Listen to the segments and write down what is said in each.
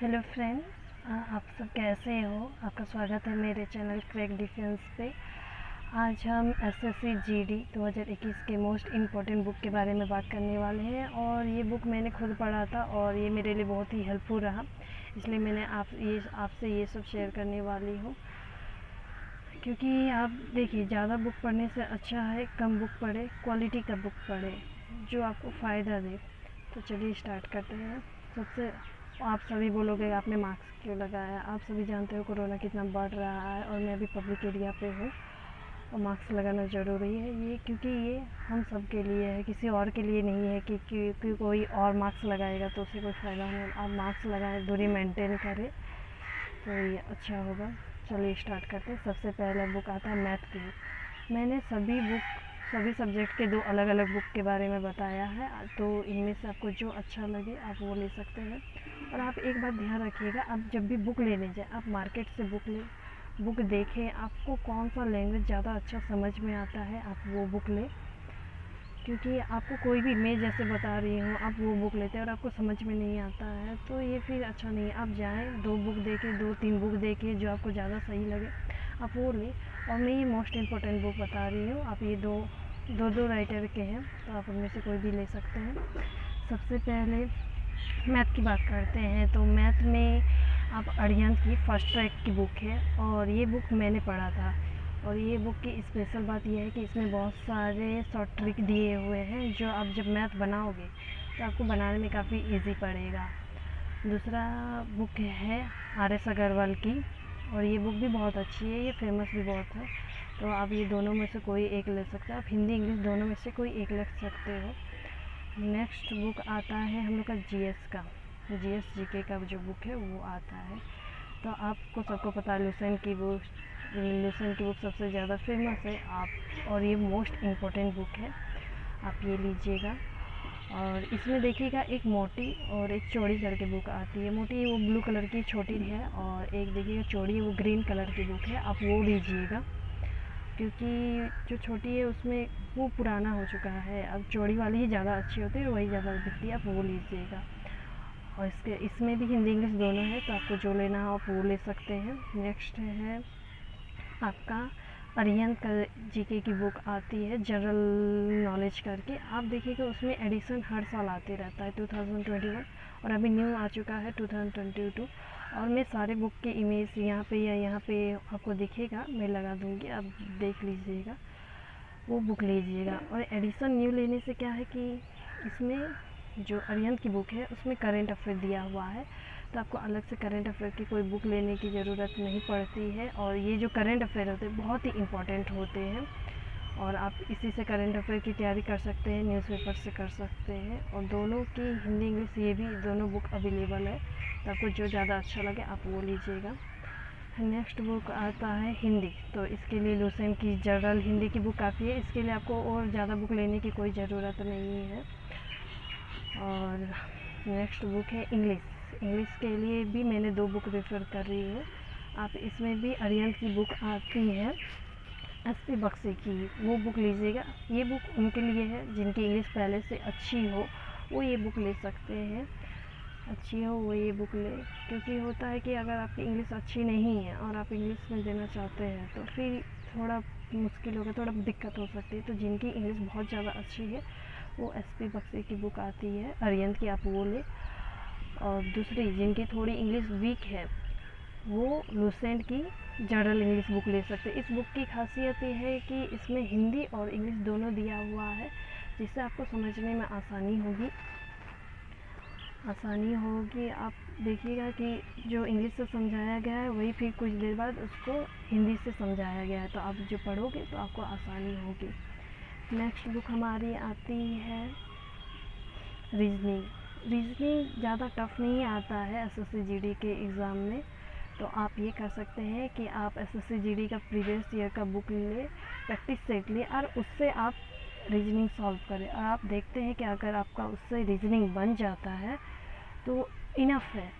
Hello friends, आप सब कैसे हो। आपका स्वागत है मेरे चैनल क्रैक डिफेंस पे। आज हम एसएससी जीडी 2021 के मोस्ट इम्पॉर्टेंट बुक के बारे में बात करने वाले हैं। और ये बुक मैंने खुद पढ़ा था और ये मेरे लिए बहुत ही हेल्पफुल रहा, इसलिए मैंने आपसे ये सब शेयर करने वाली हूँ। क्योंकि आप देखिए, ज़्यादा बुक पढ़ने से अच्छा है कम बुक पढ़े, क्वालिटी का बुक पढ़े जो आपको फ़ायदा दे। तो चलिए स्टार्ट करते हैं। सबसे आप सभी बोलोगे आपने मास्क क्यों लगाया। आप सभी जानते हो कोरोना कितना बढ़ रहा है और मैं भी पब्लिक एरिया पे हूँ और मास्क लगाना ज़रूरी है। ये क्योंकि ये हम सब के लिए है, किसी और के लिए नहीं है कि कोई और मास्क लगाएगा तो उसे कोई फ़ायदा नहीं। आप मास्क लगाएं, दूरी मेंटेन करें तो ये अच्छा होगा। चलिए स्टार्ट करते हैं। सबसे पहला बुक आता है मैथ की बुक। मैंने सभी सब्जेक्ट के 2 अलग अलग बुक के बारे में बताया है, तो इनमें से आपको जो अच्छा लगे आप वो ले सकते हैं। और आप एक बात ध्यान रखिएगा, आप जब भी बुक लेने जाए आप मार्केट से बुक देखें, आपको कौन सा लैंग्वेज ज़्यादा अच्छा समझ में आता है आप वो बुक लें। क्योंकि आपको कोई भी, मैं जैसे बता रही हूँ, आप वो बुक लेते हैं और आपको समझ में नहीं आता है तो ये फिर अच्छा नहीं है। आप जाएँ 2 बुक देखें, 2-3 बुक देखें, जो आपको ज़्यादा सही लगे आप वो लें। और मैं ये मोस्ट इम्पॉर्टेंट बुक बता रही हूँ, आप ये दो राइटर के हैं तो आप उनमें से कोई भी ले सकते हैं। सबसे पहले मैथ की बात करते हैं तो मैथ में आप अरिहंत की फर्स्ट ट्रैक की बुक है और ये बुक मैंने पढ़ा था। और ये बुक की स्पेशल बात यह है कि इसमें बहुत सारे शॉर्ट ट्रिक दिए हुए हैं जो आप जब मैथ बनाओगे तो आपको बनाने में काफ़ी इजी पड़ेगा। दूसरा बुक है आर.एस. अग्रवाल की और ये बुक भी बहुत अच्छी है, ये फेमस भी बहुत है। तो आप ये दोनों में से कोई एक ले सकते हो, आप हिंदी इंग्लिश दोनों में से कोई एक ले सकते हो। नेक्स्ट बुक आता है हम लोग का जीएस जीके का जो बुक है वो आता है। तो आपको सबको पता है लुसेंट की बुक सबसे ज़्यादा फेमस है और ये मोस्ट इम्पॉर्टेंट बुक है, आप ये लीजिएगा। और इसमें देखिएगा एक मोटी और एक चौड़ी करके बुक आती है। मोटी वो ब्लू कलर की छोटी है और एक देखिएगा चौड़ी है वो ग्रीन कलर की बुक है, आप वो लीजिएगा। क्योंकि जो छोटी है उसमें वो पुराना हो चुका है, अब चौड़ी वाली ही ज़्यादा अच्छी होती है और वही ज़्यादा दिखती है, आप वो लीजिएगा। और इसमें भी हिंदी इंग्लिश दोनों है तो आपको जो लेना हो आप वो ले सकते हैं। नेक्स्ट है आपका अरिहंत का जीके की बुक आती है जनरल नॉलेज करके। आप देखिएगा उसमें एडिशन हर साल आते रहता है 2021 और अभी न्यू आ चुका है 2022। और मैं सारे बुक के इमेज यहाँ पे आपको दिखेगा, मैं लगा दूँगी, आप देख लीजिएगा, वो बुक लीजिएगा। और एडिशन न्यू लेने से क्या है कि इसमें जो अरिहंत की बुक है उसमें करंट अफेयर दिया हुआ है तो आपको अलग से करंट अफेयर की कोई बुक लेने की ज़रूरत नहीं पड़ती है। और ये जो करंट अफेयर होते हैं बहुत ही इम्पॉर्टेंट होते हैं और आप इसी से करंट अफेयर की तैयारी कर सकते हैं, न्यूज़पेपर से कर सकते हैं। और दोनों की हिंदी इंग्लिश ये भी दोनों बुक अवेलेबल है तो आपको जो ज़्यादा अच्छा लगे आप वो लीजिएगा। नेक्स्ट बुक आता है हिंदी, तो इसके लिए लुसेंट की जनरल हिंदी की बुक काफ़ी है, इसके लिए आपको और ज़्यादा बुक लेने की कोई ज़रूरत नहीं है। और नेक्स्ट बुक है इंग्लिश के लिए भी मैंने 2 बुक रेफ़र कर रही हूँ। आप इसमें भी अरिहंत की बुक आती है एस.पी. बख्शी की, वो बुक लीजिएगा। ये बुक उनके लिए है जिनकी इंग्लिश पहले से अच्छी हो, वो ये बुक ले सकते हैं, अच्छी हो वो ये बुक ले। क्योंकि होता है कि अगर आपकी इंग्लिश अच्छी नहीं है और आप इंग्लिश में देना चाहते हैं तो फिर थोड़ा मुश्किल होगा, थोड़ा दिक्कत हो सकती है। तो जिनकी इंग्लिश बहुत ज़्यादा अच्छी है वो एस.पी. बख्शी की बुक आती है अरिहंत की, आप वो ले। और दूसरी जिनकी थोड़ी इंग्लिश वीक है वो लुसेंट की जनरल इंग्लिश बुक ले सकते हैं। इस बुक की खासियत ये है कि इसमें हिंदी और इंग्लिश दोनों दिया हुआ है जिससे आपको समझने में आसानी होगी। आप देखिएगा कि जो इंग्लिश से समझाया गया है वही फिर कुछ देर बाद उसको हिंदी से समझाया गया है, तो आप जो पढ़ोगे तो आपको आसानी होगी। नेक्स्ट बुक हमारी आती है रीजनिंग ज़्यादा टफ नहीं आता है एसएससी जीडी के एग्ज़ाम में, तो आप ये कर सकते हैं कि आप एसएससी जीडी का प्रीवियस ईयर का बुक ले, प्रैक्टिस सेट ले और उससे आप रीजनिंग सॉल्व करें। और आप देखते हैं कि अगर आपका उससे रीजनिंग बन जाता है तो इनफ है।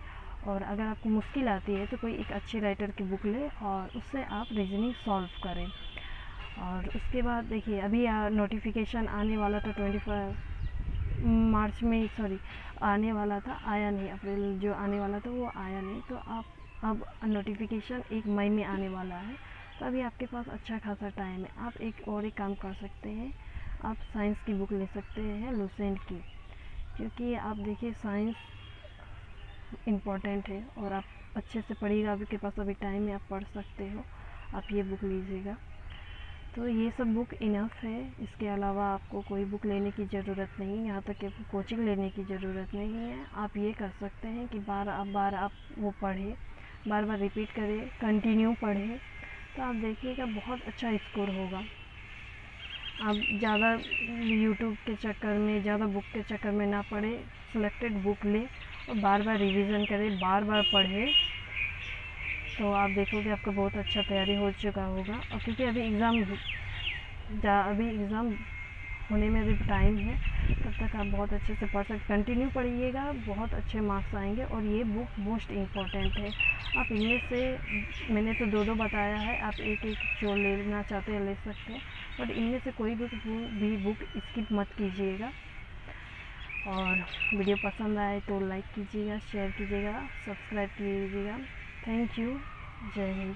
और अगर आपको मुश्किल आती है तो कोई एक अच्छे राइटर की बुक ले और उससे आप रीजनिंग सॉल्व करें। और उसके बाद देखिए अभी नोटिफिकेशन आने वाला था मार्च में सॉरी आने वाला था, आया नहीं, अप्रैल जो आने वाला था वो आया नहीं। तो आप अब नोटिफिकेशन 1 मई में आने वाला है, तो अभी आपके पास अच्छा खासा टाइम है। आप एक काम कर सकते हैं, आप साइंस की बुक ले सकते हैं, लुसेंट की, क्योंकि आप देखिए साइंस इम्पॉर्टेंट है और आप अच्छे से पढ़िएगा, आपके पास अभी टाइम है, आप पढ़ सकते हो, आप ये बुक लीजिएगा। तो ये सब बुक इनफ है, इसके अलावा आपको कोई बुक लेने की ज़रूरत नहीं, यहाँ तक कि कोचिंग लेने की ज़रूरत नहीं है। आप ये कर सकते हैं कि बार आप वो पढ़ें, बार बार रिपीट करें, कंटिन्यू पढ़ें, तो आप देखिएगा बहुत अच्छा स्कोर होगा। आप ज़्यादा यूट्यूब के चक्कर में, ज़्यादा बुक के चक्कर में ना पढ़े, सिलेक्टेड बुक ले और बार बार रिवीजन करें, बार बार पढ़ें, तो आप देखोगे आपका बहुत अच्छा तैयारी हो चुका होगा। और क्योंकि अभी एग्ज़ाम होने में अभी टाइम है, तब तक आप बहुत अच्छे से पढ़ सकते, कंटिन्यू पढ़िएगा, बहुत अच्छे मार्क्स आएंगे। और ये बुक मोस्ट इम्पॉर्टेंट है। आप इनमें से, मैंने तो 2 बताया है, आप एक जो लेना चाहते हैं ले सकते हैं, बट इनमें से कोई भी बुक स्किप मत कीजिएगा। और वीडियो पसंद आए तो लाइक कीजिएगा, शेयर कीजिएगा, सब्सक्राइब कीजिएगा। Thank you. जय हिंद।